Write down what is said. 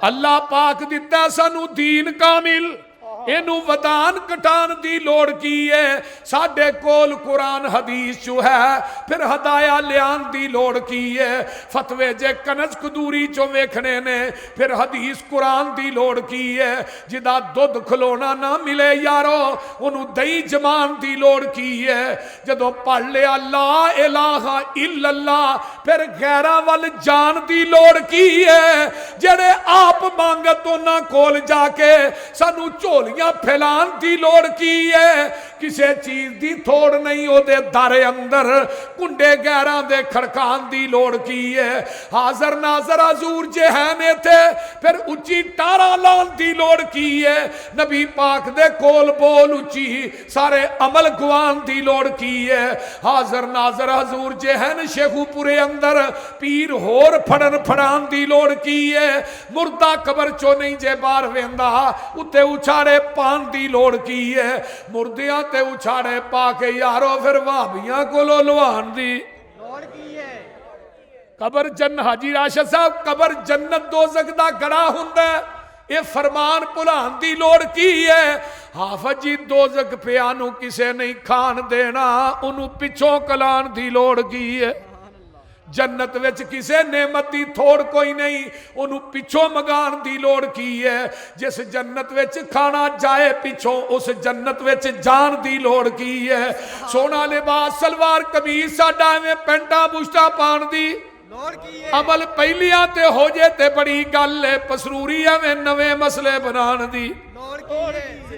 अल्लाह पाक दिता सानू दीन कामिल, इनू वदान कटान दी लोड़ की है। साडे कोल कुरान हदीस जो है, फिर हदाया लियान दी लोड़ की है। फतवे जे कनज कदूरी चो वेखने ने, फिर हदीस कुरान दी लोड़ की है। जिदा दुध खलोना ना मिले यारो, उन्हों दही जमान दी लोड़ की है। जदों पढ़ लिया ला इलाहा इल्लल्लाह, फिर गैरां वल जान दी लोड़ की है। जेड़े आप मंगत उन्हां कोल जाके सानू झोली फैलान की लोड़ की है। किसी चीज की थोड़ नहीं, ओदे दर अंदर कुंडे गैरां दे खड़कान की लोड़ की है। हाजर नाजर हजूर जे है ने थे, फिर उच्ची टारा लान की लोड़ की है। नबी पाक दे कोल बोल उच्ची, सारे अमल गवान की लोड़ की है। हाजर नाजर हजूर जे है न शेखूपुरे अंदर पीर होर फड़न फड़ान की लोड़ की है। मुर्दा कबर चो नहीं जे बाहर वेंदा, उत्ते उछाड़े पान की लोड़ की है। मुर्दियां ते उछाड़े पा के यारो फिर भाबियां कोलों लुहान दी लोड़ की है। कबर जन्न हाजी राशिद साहब, कबर जन्नत दोज़ख दा गड़ा हुंदा, ये फरमान भुलान की लोड़ की है। हाफज जी दोज़ख पिया नूं किसे नहीं खान देना, उन्होंने पिछों कलान की लोड़ की है। जन्नत विच किसे नेमत की थोड़ कोई नहीं, उन्होंने पिछों मंगाण की लोड़ की है। जिस जन्नत विच खाना जाए पिछों, उस जन्नत विच जान की लोड़ की है। सोना लिबास सलवार कमीज साडा एवें पेंटा बुशटा पाण दी अमल पहलियां ते हो जे ते बड़ी गल है। पसरूरी एवें नवे मसले बनाण दी।